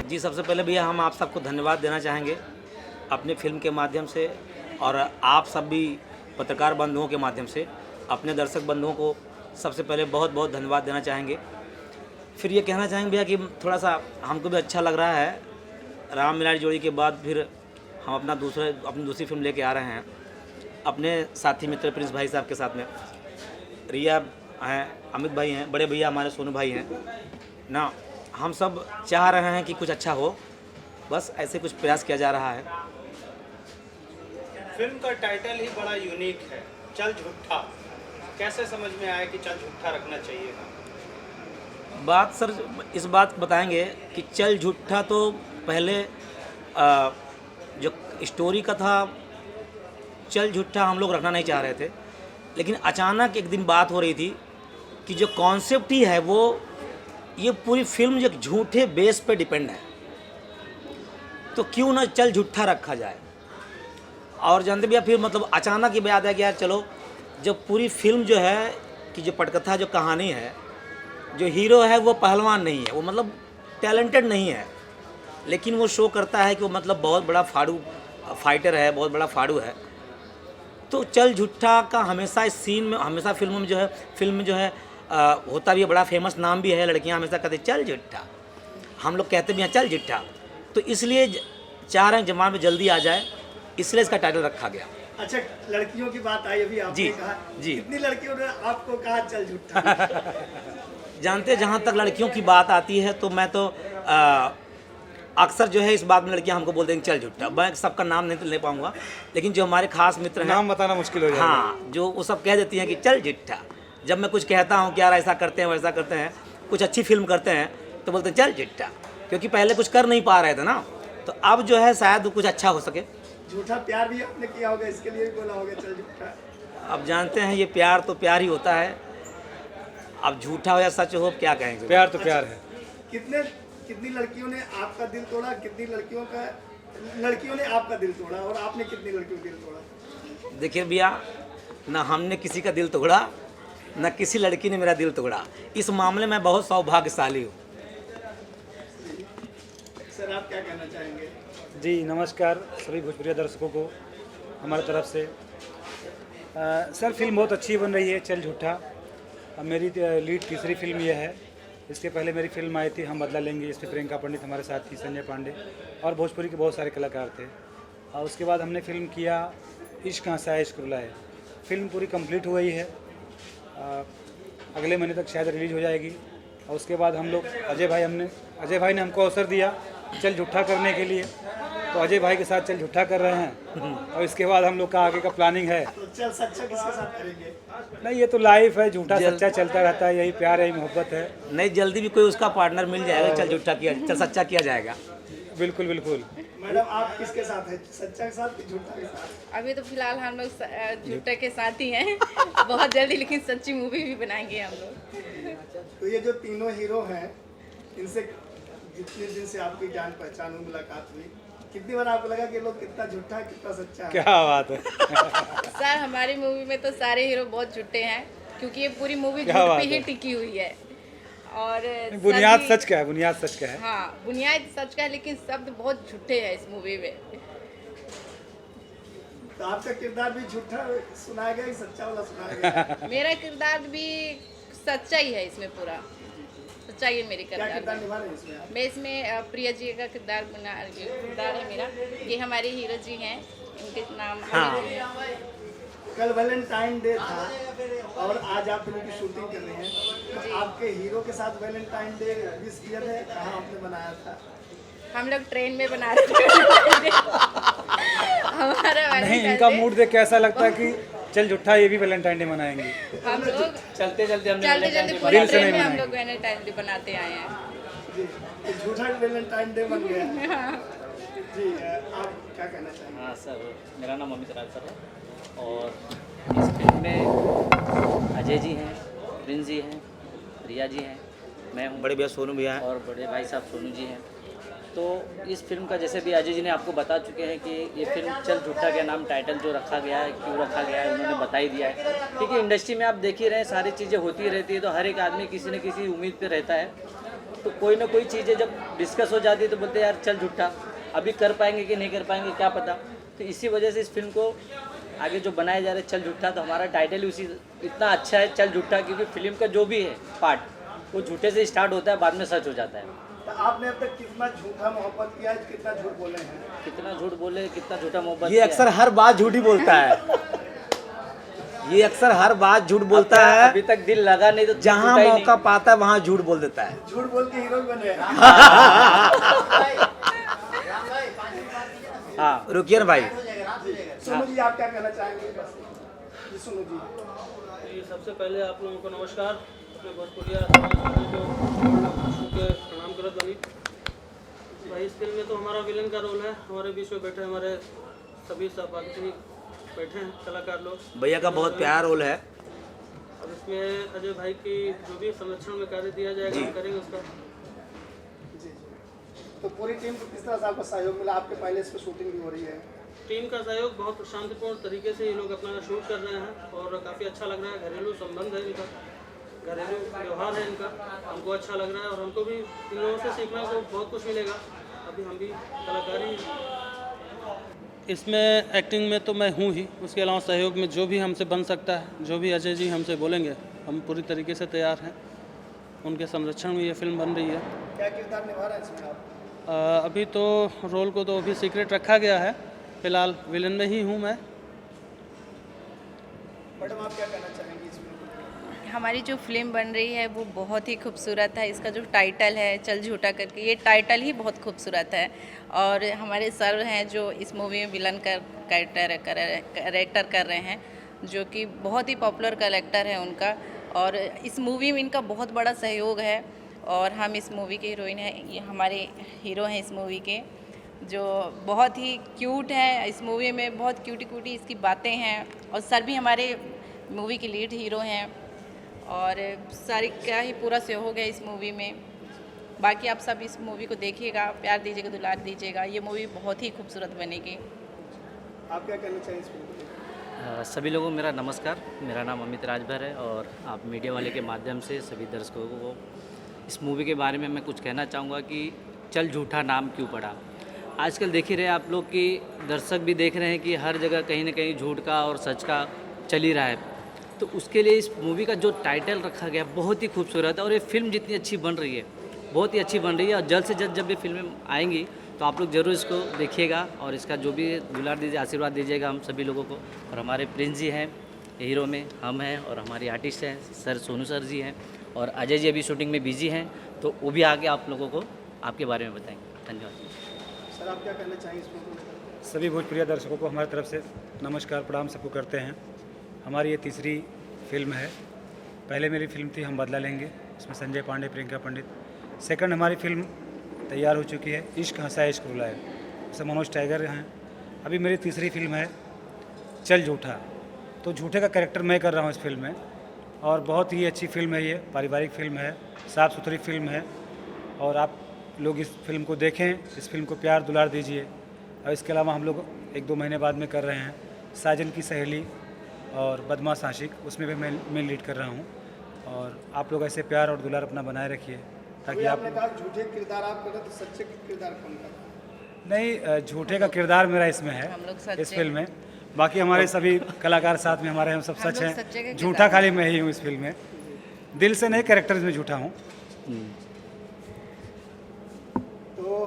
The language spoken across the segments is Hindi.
जी, सबसे पहले भैया हम आप सबको धन्यवाद देना चाहेंगे अपनी फ़िल्म के माध्यम से, और आप सब भी पत्रकार बंधुओं के माध्यम से अपने दर्शक बंधुओं को सबसे पहले बहुत बहुत धन्यवाद देना चाहेंगे। फिर ये कहना चाहेंगे भैया कि थोड़ा सा हमको भी अच्छा लग रहा है, राम मिलारी जोड़ी के बाद फिर हम अपनी दूसरी फ़िल्म लेके आ रहे हैं अपने साथी मित्र प्रिंस भाई साहब के साथ में। रिया हैं, अमित भाई हैं, बड़े भैया हमारे सोनू भाई हैं ना। हम सब चाह रहे हैं कि कुछ अच्छा हो, बस ऐसे कुछ प्रयास किया जा रहा है। फिल्म का टाइटल ही बड़ा यूनिक है, चल झूठा। कैसे समझ में आया कि चल झूठा रखना चाहिए था? बात सर इस बात बताएंगे कि चल झूठा तो पहले जो स्टोरी का था, चल झूठा हम लोग रखना नहीं चाह रहे थे, लेकिन अचानक एक दिन बात हो रही थी कि जो कॉन्सेप्ट ही है वो ये पूरी फिल्म जो झूठे बेस पे डिपेंड है, तो क्यों ना चल झूठा रखा जाए। और जानते भैया फिर मतलब अचानक ये याद है कि यार चलो, जब पूरी फिल्म जो है कि जो पटकथा जो कहानी है, जो हीरो है वो पहलवान नहीं है, वो मतलब टैलेंटेड नहीं है, लेकिन वो शो करता है कि वो मतलब बहुत बड़ा फाइटर है, बहुत बड़ा फाड़ू है। तो चल झूठा का हमेशा इस सीन में, हमेशा फिल्म में जो है होता भी है, बड़ा फेमस नाम भी है। लड़कियां हमेशा कहते चल झूठा, हम लोग कहते भी हैं चल झूठा। तो इसलिए चाह रहे हैं जमाने में जल्दी आ जाए, इसलिए इसका टाइटल रखा गया। अच्छा, लड़कियों की बात आई अभी आपने कहा, जी। कितनी लड़कियों ने आपको कहा चल झूठा? जानते जहाँ तक लड़कियों की बात आती है तो मैं तो अक्सर जो है इस बात में लड़कियां हमको बोल देंगे चल झूठा। मैं सबका नाम नहीं ले पाऊंगा, लेकिन जो हमारे खास मित्र हैं, नाम बताना मुश्किल हो जाएगा। हाँ, जो वो सब कह देती हैं कि चल झूठा। जब मैं कुछ कहता हूँ कि यार ऐसा करते हैं वैसा करते हैं, कुछ अच्छी फिल्म करते हैं, तो बोलते हैं चल झूठा, क्योंकि पहले कुछ कर नहीं पा रहे थे ना, तो अब जो है शायद कुछ अच्छा हो सके। झूठा प्यार भी आपने किया होगा, इसके लिए भी बोला होगा चल झूठा। अब जानते हैं ये प्यार तो प्यार ही होता है, अब झूठा हो या सच हो क्या कहेंगे। प्यार तो प्यार है। कितनी लड़कियों ने आपका दिल तोड़ा, कितनी लड़कियों ने आपका दिल तोड़ा, और आपने कितनी लड़कियों का दिल तोड़ा? देखिए भैया, ना हमने किसी का दिल तोड़ा, ना किसी लड़की ने मेरा दिल तोड़ा। इस मामले में बहुत सौभाग्यशाली हूँ। सर, आप क्या कहना चाहेंगे? जी नमस्कार सभी भोजपुरी दर्शकों को हमारी तरफ से। सर, फिल्म बहुत अच्छी बन रही है, चल झूठा। मेरी लीड तीसरी फिल्म ये है। इसके पहले मेरी फिल्म आई थी हम बदला लेंगे, इसमें प्रियंका पंडित हमारे साथ थी, संजय पांडे और भोजपुरी के बहुत सारे कलाकार थे। और उसके बाद हमने फिल्म किया इश्क हंसा है इश्क रुलाए। फिल्म पूरी कंप्लीट हो गई है, अगले महीने तक शायद रिलीज हो जाएगी। और उसके बाद हम लोग अजय भाई ने हमको अवसर दिया चल झूठा करने के लिए, तो अजय भाई के साथ चल झूठा कर रहे हैं। और इसके बाद हम लोग का आगे का प्लानिंग है। तो चल सच्चा किसके साथ करेंगे? नहीं, ये तो लाइफ है, झूठा सच्चा चलता रहता है, यही प्यार है, यही मोहब्बत है। नहीं, जल्दी भी कोई उसका पार्टनर मिल जाएगा, चल सच्चा किया जाएगा। बिल्कुल बिल्कुल। मैडम, आप किसके साथ हैं, सच्चा के साथ कि झूठा के साथ? अभी तो फिलहाल हम लोग झूठे के साथ ही हैं। बहुत जल्दी लेकिन सच्ची मूवी भी बनाएंगे हम लोग। तो ये जो तीनों हीरो हैं, इनसे जितने दिन से आपकी जान पहचान हुई, मुलाकात हुई, कितनी बार आपको लगा कि लोग कितना झूठा है कितना सच्चा है? क्या बात है। सर, हमारी मूवी में तो सारे हीरो बहुत झूठे हैं, क्योंकि ये पूरी मूवी झूठ पे ही टिकी हुई है। और बुनियाद सच का है, बुनियाद सच का है। हाँ, बुनियाद सच का है, लेकिन शब्द बहुत झूठे हैं इस मूवी में। तो आपका किरदार भी झूठा सुनाया गया कि सच्चा वाला सुनाया गया? मेरा किरदार भी सच्चा ही है, इसमें पूरा सच्चाई है मेरी क्या किरदार किरदार। निभा रहे हैं इसमें आप? मैं इसमें प्रिया जी का किरदार है मेरा। ये हमारे हीरो जी हैं, इनके नाम कल वैलेंटाइन डे था और आज आप फिल्म की शूटिंग कर रहे हैं, तो आपके हीरो के साथ वैलेंटाइन डे विश किया था, कहाँ आपने बनाया था? हम लोग ट्रेन में बना रहे थे। हमारा नहीं, इनका मूड देख के ऐसा लगता है कि चल झूठा ये भी वैलेंटाइन डे मनाएंगे। हम लोग चलते चलते हमने पूरी दिल से ट्रेन नहीं में हम बनाएंगे। लोग वैलेंटाइन डे बनाते आए हैं। जी, तो झूठा वैलेंटाइन डे बन गया। जी, आप क्या कहना चाहेंगे? हाँ सर, मेरा नाम अमित राज सर है और इस फिल्म में अजय जी हैं, प्रिंस जी हैं, रिया जी हैं, मैं हूँ बड़े भैया सोनू भैया हैं। और बड़े भाई साहब सोनू जी हैं। तो इस फिल्म का जैसे भी अजय जी ने आपको बता चुके हैं कि ये फिल्म चल झूठा के नाम टाइटल जो रखा गया है, क्यों रखा गया है, उन्होंने बता ही दिया है। क्योंकि इंडस्ट्री में आप देख ही रहे हैं, सारी चीज़ें होती रहती है, तो हर एक आदमी किसी न किसी उम्मीद पे रहता है तो कोई ना कोई चीज़ें जब डिस्कस हो जाती है तो बोलते हैं यार चल झूठा, अभी कर पाएंगे कि नहीं कर पाएंगे क्या पता। तो इसी वजह से इस फिल्म को आगे जो बनाया जा रहा है चल झूठा, तो हमारा टाइटल ही उसी इतना अच्छा है चल झूठा, क्योंकि फिल्म का जो भी है पार्ट वो झूठे से स्टार्ट होता है, बाद में सच हो जाता है। तो आपने अब तक कितना झूठा मोहब्बत किया है, कितना झूठ बोले हैं? कितना झूठ बोले, कितना झूठा मोहब्बत ये किया अक्सर हर बात झूठी बोलता है। ये अक्सर हर बात झूठ बोलता है। है। अभी तक दिल लगा नहीं तो दिल जहाँ टूटा ही मौका नहीं। पाता है वहाँ झूठ बोल देता है। झूठ बोल के हीरो बने हैं। हाँ रुकिए ना भाई। सोनू जी आप क्या कहना चाहेंगे? जी सोनू जी। जी सबसे पहले आप लोगों को नमस्कार, अपने भोजपुरिया के प्रणाम करत बानी। भाई इस फिल्म में तो हमारा विलन का रोल है, हमारे बीच में बैठे हमारे सभी सहपाठी बैठे हैं कलाकार लोग। भैया का बहुत प्यारा रोल है। अब इसमें अजय भाई की जो भी संरक्षण में कार्य दिया जाएगा हम करेंगे उसका। जी तो पूरी टीम को किस तरह से आपको सहयोग मिला? आपके पहले इस पर शूटिंग भी हो रही है। टीम का सहयोग बहुत शांतिपूर्ण तरीके से ये लोग अपना शूट कर रहे हैं और काफ़ी अच्छा लग रहा है। घरेलू संबंध है इनका, घरेलू व्यवहार है इनका, हमको अच्छा लग रहा है और हमको भी इन लोगों से सीखने को बहुत कुछ मिलेगा। अभी हम भी कलाकारी इसमें एक्टिंग में तो मैं हूँ ही, उसके अलावा सहयोग में जो भी हमसे बन सकता है, जो भी अजय जी हमसे बोलेंगे हम पूरी तरीके से तैयार हैं। उनके संरक्षण में ये फिल्म बन रही है। क्या किरदार निभा रहे हैं इसमें आप? अभी तो रोल को तो अभी सीक्रेट रखा गया है, फिलहाल विलन में ही हूँ मैं। मैडम आप क्या कहना चाहेंगी इसमें? हमारी जो फिल्म बन रही है वो बहुत ही खूबसूरत है। इसका जो टाइटल है चल झूठा करके, ये टाइटल ही बहुत खूबसूरत है। और हमारे सर हैं जो इस मूवी में विलन का कैरेक्टर कर रहे हैं, जो कि बहुत ही पॉपुलर कैरेक्टर है उनका। और इस मूवी में इनका बहुत बड़ा सहयोग है और हम इस मूवी के हीरोइन हैं, ये हमारे हीरो हैं इस मूवी के, जो बहुत ही क्यूट है। इस मूवी में बहुत क्यूटी इसकी बातें हैं और सर भी हमारे मूवी के लीड हीरो हैं और सारी का ही पूरा सहयोग है इस मूवी में। बाकी आप सब इस मूवी को देखिएगा, प्यार दीजिएगा, दुलार दीजिएगा। ये मूवी बहुत ही खूबसूरत बनेगी। आप क्या कहना चाहेंगे इस फिल्म को? सभी लोगों को मेरा नमस्कार। मेरा नाम अमित राजभर है और आप मीडिया वाले के माध्यम से सभी दर्शकों को इस मूवी के बारे में मैं कुछ कहना चाहूँगा कि चल झूठा नाम क्यों पड़ा। आजकल देख ही रहे आप लोग कि दर्शक भी देख रहे हैं कि हर जगह कहीं ना कहीं झूठ का और सच का चल ही रहा है। तो उसके लिए इस मूवी का जो टाइटल रखा गया बहुत ही खूबसूरत है और ये फिल्म जितनी अच्छी बन रही है, बहुत ही अच्छी बन रही है। और जल्द से जल्द जब ये फिल्में आएंगी तो आप लोग ज़रूर इसको देखिएगा और इसका जो भी दुलार दीजिए, आशीर्वाद दीजिएगा हम सभी लोगों को। और हमारे प्रिंस जी हैं हीरो में, हम हैं और हमारी आर्टिस्ट हैं सर सोनू सर जी हैं और अजय जी अभी शूटिंग में बिजी हैं, तो वो भी आके आप लोगों को आपके बारे में बताएंगे। धन्यवाद। सर आप क्या कहना चाहेंगे इस फिल्म को? सभी भोजपुरिया दर्शकों को हमारी तरफ से नमस्कार प्रणाम सबको करते हैं। हमारी ये तीसरी फिल्म है। पहले मेरी फिल्म थी हम बदला लेंगे, इसमें संजय पांडे, प्रियंका पंडित। सेकंड हमारी फिल्म तैयार हो चुकी है, इश्क हंसा इश्क रुलाए, इसमें मनोज टाइगर हैं। अभी मेरी तीसरी फिल्म है चल झूठा। तो झूठे का कैरेक्टर मैं कर रहा हूँ इस फिल्म में और बहुत ही अच्छी फिल्म है। ये पारिवारिक फिल्म है, साफ़ सुथरी फिल्म है और आप लोग इस फिल्म को देखें, इस फिल्म को प्यार दुलार दीजिए। और इसके अलावा हम लोग 1-2 महीने बाद में कर रहे हैं साजन की सहेली और बदमाश आशिक, उसमें भी मैं लीड कर रहा हूँ। और आप लोग ऐसे प्यार और दुलार अपना बनाए रखिए ताकि आप आपने कहा झूठे किरदार आप कर रहे तो सच्चे किरदार कौन कर रहा है? नहीं, झूठे का किरदार मेरा इसमें है, हम लोग सच्चे इस फिल्म में। बाकी हमारे सभी कलाकार साथ में हमारे, हम सब सच लोग सच्चे हैं। के झूठा किरदार खाली मैं ही हूँ इस फिल्म में, दिल से नहीं, कैरेक्टर में झूठा हूँ। तो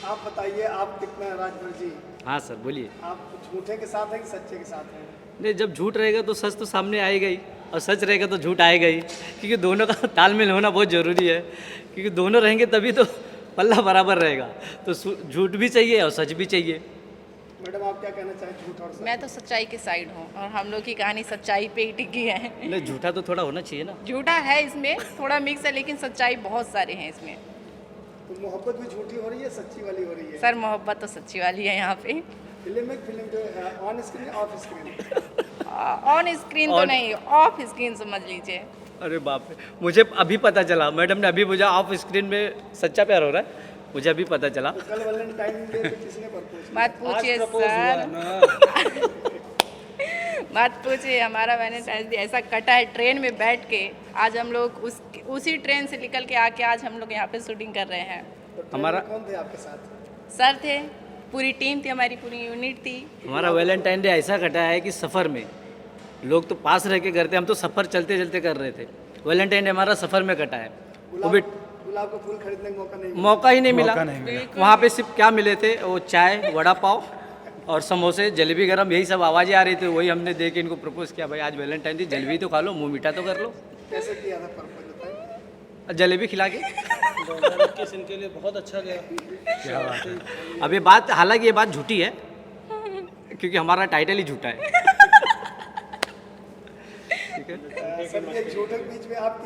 आप बताइए, आप कितना राजभर जी, हाँ सर बोलिए। आप झूठे के साथ हैं कि सच्चे के साथ हैं? नहीं, जब झूठ रहेगा तो सच तो सामने आएगा ही और सच रहेगा तो झूठ आएगा ही, क्योंकि दोनों का तालमेल होना बहुत ज़रूरी है। क्योंकि दोनों रहेंगे तभी तो पल्ला बराबर रहेगा। तो झूठ भी चाहिए और सच भी चाहिए। मैडम आप क्या कहना चाहें झूठ और सच? मैं तो सच्चाई के साइड हूँ और हम लोग की कहानी सच्चाई पे ही टिकी है। नहीं, झूठा तो थोड़ा होना चाहिए ना। झूठा है इसमें, थोड़ा मिक्स है, लेकिन सच्चाई बहुत सारे हैं इसमें। तो मोहब्बत भी झूठी हो रही है, सच्ची वाली हो रही है? सर मोहब्बत तो सच्ची वाली है यहाँ पे। फिल्म जो है on screen of screen? On screen तो नहीं, ऑफ स्क्रीन समझ लीजिए। अरे बाप रे, मुझे अभी पता चला, मैडम ने अभी मुझे ऑफ स्क्रीन में सच्चा प्यार हो रहा है, मुझे अभी पता चला। तो कल वैलेंटाइन डे पे किसने प्रपोज किया? बात पूछिए propose सर। बात पूछिए, हमारा वैलेंटाइन डे ऐसा कटा है ट्रेन में बैठ के। आज हम लोग उसी ट्रेन से निकल के आके आज हम लोग यहाँ पे शूटिंग कर रहे हैं। तो ट्रेन हमारा- में कौन थे आपके साथ? सर थे, पूरी टीम थी, हमारी पूरी यूनिट थी। हमारा वैलेंटाइन डे ऐसा कटा है कि सफ़र में लोग तो पास रह के करते, हम तो सफ़र चलते चलते कर रहे थे। वैलेंटाइन डे हमारा सफ़र में कटा है, वो भी गुलाब का फूल खरीदने का मौका नहीं मिला। मौका ही नहीं मिला। मौका नहीं मिला। वहाँ पे सिर्फ क्या मिले थे, वो चाय, वड़ा पाव और समोसे, जलेबी गरम, यही सब आवाज़ें आ रही थी। वही हमने देख के इनको प्रपोज किया, भाई आज वैलेंटाइन डे, जलेबी तो खा लो, मुँह मीठा तो कर लो, कैसे किया था प्रपोज बताइए? जलेबी खिला के। 2021 इनके लिए बहुत अच्छा गया। क्या बात है। अब ये बात, हालांकि ये बात झूठी है क्योंकि हमारा टाइटल ही झूठा है। ठीक है। सर ये झूठे के बीच में आप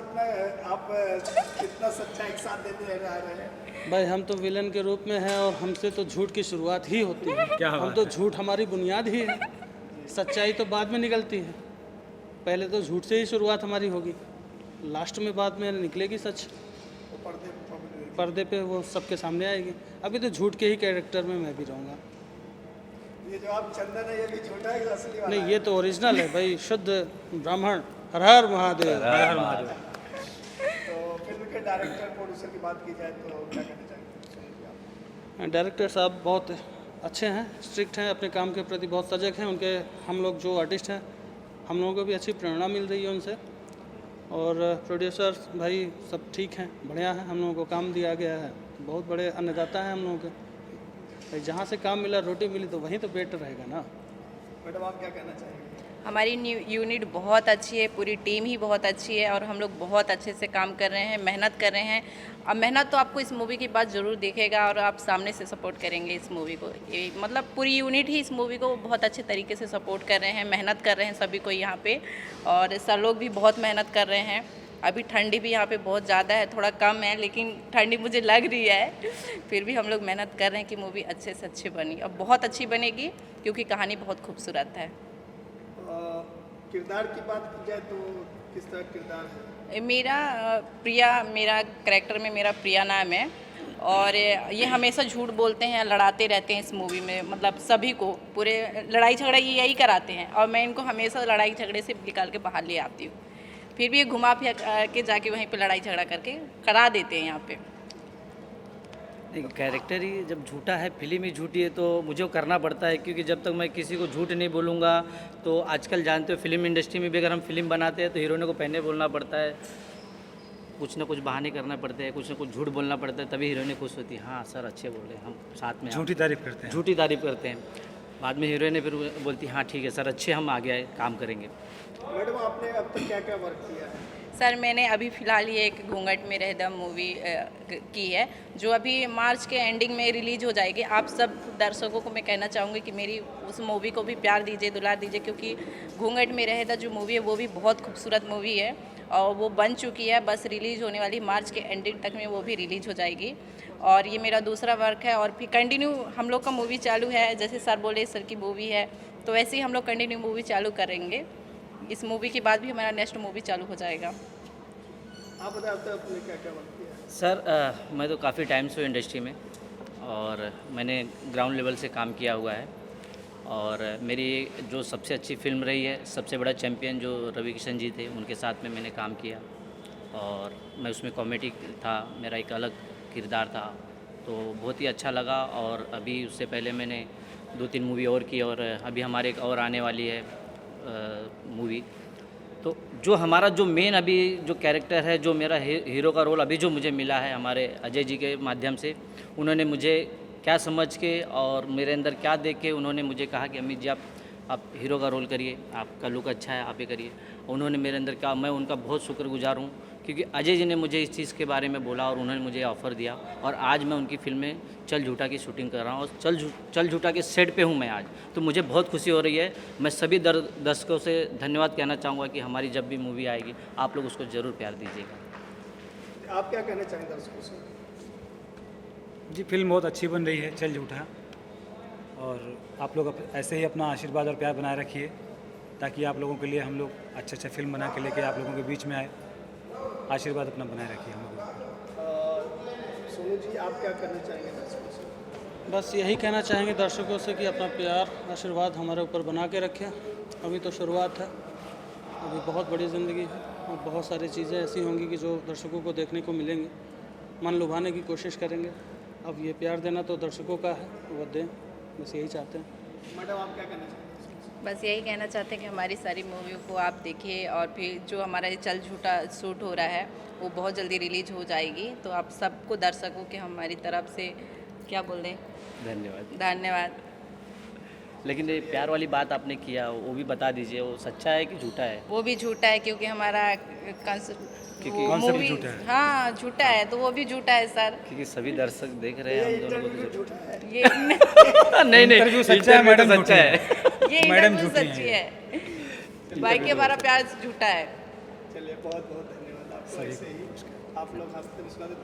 कितना सच्चाई के साथ देते रह रहे हैं? भाई हम तो विलन के रूप में हैं और हमसे तो झूठ की शुरुआत ही होती है। क्या हम बात तो झूठ हमारी बुनियाद ही है, सच्चाई तो बाद में निकलती है। पहले तो झूठ से ही शुरुआत हमारी होगी, लास्ट में बाद में निकलेगी सच, पर्दे पे वो सबके सामने आएगी। अभी तो झूठ के ही कैरेक्टर में मैं भी रहूँगा। ये जो आप चंदन है ये भी झूठा है कि असली वाला? नहीं, ये तो ओरिजिनल है भाई, शुद्ध ब्राह्मण। हर हर महादेव। हर हर महादेव। तो फिल्म के डायरेक्टर प्रोड्यूसर की बात की जाए तो क्या कहना चाहिए? डायरेक्टर साहब बहुत अच्छे हैं, स्ट्रिक्ट हैं, अपने काम के प्रति बहुत सजग हैं। उनके हम लोग जो आर्टिस्ट हैं, हम लोगों को भी अच्छी प्रेरणा मिल रही है उनसे। और प्रोड्यूसर भाई सब ठीक हैं, बढ़िया हैं। हम लोगों को काम दिया गया है, बहुत बड़े अन्नदाता हैं हम लोगों के। भाई जहाँ से काम मिला, रोटी मिली, तो वहीं तो बेटर रहेगा ना। मैडम आप क्या कहना चाहेंगे? हमारी यूनिट बहुत अच्छी है, पूरी टीम ही बहुत अच्छी है और हम लोग बहुत अच्छे से काम कर रहे हैं, मेहनत कर रहे हैं। अब मेहनत तो आपको इस मूवी के बाद ज़रूर दिखेगा और आप सामने से सपोर्ट करेंगे इस मूवी को। ये मतलब पूरी यूनिट ही इस मूवी को बहुत अच्छे तरीके से सपोर्ट कर रहे हैं, मेहनत कर रहे हैं सभी को यहाँ पे। और सर लोग भी बहुत मेहनत कर रहे हैं। अभी ठंडी भी यहाँ पे बहुत ज़्यादा है, थोड़ा कम है, लेकिन ठंडी मुझे लग रही है। फिर भी हम लोग मेहनत कर रहे हैं कि मूवी अच्छे से अच्छी बनी, अब बहुत अच्छी बनेगी क्योंकि कहानी बहुत खूबसूरत है। किरदार की बात की जाए तो किस तरह किरदार है? मेरा प्रिया, मेरा कैरेक्टर में मेरा प्रिया नाम है और ये हमेशा झूठ बोलते हैं, लड़ाते रहते हैं इस मूवी में। मतलब सभी को पूरे लड़ाई झगड़ा ये यही कराते हैं और मैं इनको हमेशा लड़ाई झगड़े से निकाल के बाहर ले आती हूँ। फिर भी ये घुमा फिर के जाके वहीं पे लड़ाई झगड़ा करके करा देते हैं यहाँ पे। कैरेक्टर ही जब झूठा है, फिल्म ही झूठी है, तो मुझे वो करना पड़ता है। क्योंकि जब तक मैं किसी को झूठ नहीं बोलूँगा, तो आजकल जानते हो फिल्म इंडस्ट्री में भी अगर हम फिल्म बनाते हैं तो हीरोइनों को पहले बोलना पड़ता है, कुछ ना कुछ बहाने करना पड़ते हैं, कुछ ना कुछ झूठ बोलना पड़ता है, तभी हीरोइनें खुश होती हैं। हाँ सर अच्छे बोले, हम साथ में झूठी तारीफ करते हैं। झूठी तारीफ करते हैं। बाद में हीरोइनें फिर बोलती हाँ ठीक है सर, अच्छे हम आगे आए काम करेंगे। मैडम आपने अब तक क्या क्या वर्क किया है? सर मैंने अभी फ़िलहाल ये एक घूंघट में रह दम मूवी की है, जो अभी मार्च के एंडिंग में रिलीज़ हो जाएगी। आप सब दर्शकों को मैं कहना चाहूँगी कि मेरी उस मूवी को भी प्यार दीजिए, दुलार दीजिए, क्योंकि घूंघट में रह दम जो मूवी है वो भी बहुत खूबसूरत मूवी है और वो बन चुकी है, बस रिलीज़ होने वाली मार्च के एंडिंग तक में वो भी रिलीज़ हो जाएगी। और ये मेरा दूसरा वर्क है और फिर कंटिन्यू हम लोग का मूवी चालू है। जैसे सर बोले सर की मूवी है, तो वैसे ही हम लोग कंटिन्यू मूवी चालू करेंगे। इस मूवी के बाद भी हमारा नेक्स्ट मूवी चालू हो जाएगा। आप बताते हैं आपने क्या क्या वर्क किया है? सर मैं तो काफ़ी टाइम से हूँ इंडस्ट्री में और मैंने ग्राउंड लेवल से काम किया हुआ है। और मेरी जो सबसे अच्छी फिल्म रही है, सबसे बड़ा चैम्पियन जो रवि किशन जी थे, उनके साथ में मैंने काम किया और मैं उसमें कॉमेडी था, मेरा एक अलग किरदार था, तो बहुत ही अच्छा लगा। और अभी उससे पहले मैंने 2-3 मूवी और की और अभी हमारे एक और आने वाली है मूवी। तो जो हमारा जो मेन अभी जो कैरेक्टर है, जो मेरा हीरो का रोल अभी जो मुझे मिला है हमारे अजय जी के माध्यम से, उन्होंने मुझे क्या समझ के और मेरे अंदर क्या देख के उन्होंने मुझे कहा कि अमित जी आप हीरो का रोल करिए, आपका लुक अच्छा है, आप ही करिए। उन्होंने मेरे अंदर कहा, मैं उनका बहुत शुक्रगुजार हूँ क्योंकि अजय जी ने मुझे इस चीज़ के बारे में बोला और उन्होंने मुझे ऑफ़र दिया और आज मैं उनकी फिल्म में चल झूठा की शूटिंग कर रहा हूँ और चल झूठा के सेट पे हूँ मैं आज। तो मुझे बहुत खुशी हो रही है। मैं सभी दर्शकों से धन्यवाद कहना चाहूँगा कि हमारी जब भी मूवी आएगी आप लोग उसको ज़रूर प्यार दीजिएगा। आप क्या कहना चाहेंगे दर्शकों से? जी फिल्म बहुत अच्छी बन रही है, चल झूठा, और आप लोग ऐसे ही अपना आशीर्वाद और प्यार बनाए रखिए ताकि आप लोगों के लिए हम लोग अच्छा फिल्म बना के लेके आप लोगों के बीच में आए। आशीर्वाद अपना बनाए रखिए हम लोगों को। सोनू जी आप क्या करना चाहेंगे दर्शकों से? बस यही कहना चाहेंगे दर्शकों से कि अपना प्यार आशीर्वाद हमारे ऊपर बना के रखें अभी तो शुरुआत है, अभी बहुत बड़ी ज़िंदगी है और बहुत सारी चीज़ें ऐसी होंगी कि जो दर्शकों को देखने को मिलेंगी। मन लुभाने की कोशिश करेंगे। अब ये प्यार देना तो दर्शकों का है, वो दें, बस यही चाहते हैं। मैडम आप क्या कहना चाहते हैं? बस यही कहना चाहते हैं कि हमारी सारी मूवियों को आप देखिए और फिर जो हमारा ये चल झूठा शूट हो रहा है वो बहुत जल्दी रिलीज हो जाएगी, तो आप सबको दर्शकों के हमारी तरफ से क्या बोल दें, धन्यवाद। धन्यवाद। लेकिन ये प्यार वाली बात आपने किया वो भी बता दीजिए, वो सच्चा है कि झूठा है? वो भी झूठा है क्योंकि हमारा Concept भी झूठा है। हाँ झूठा है, तो वो भी झूठा है सर। क्योंकि सभी दर्शक देख रहे हैं हम दोनों को तो झूठा है। ये नहीं नहीं, इंटरव्यू सच्चा है, मैडम सच्चा झूठी है। है। ये मैडम इंटरव्यू झूठी सच्ची हैं। है, बाकी हमारा प्यार झूठा है। चलिए बहुत बहुत धन्यवाद आपको। ऐसे ही आप लोग हंसते मुस्कुराते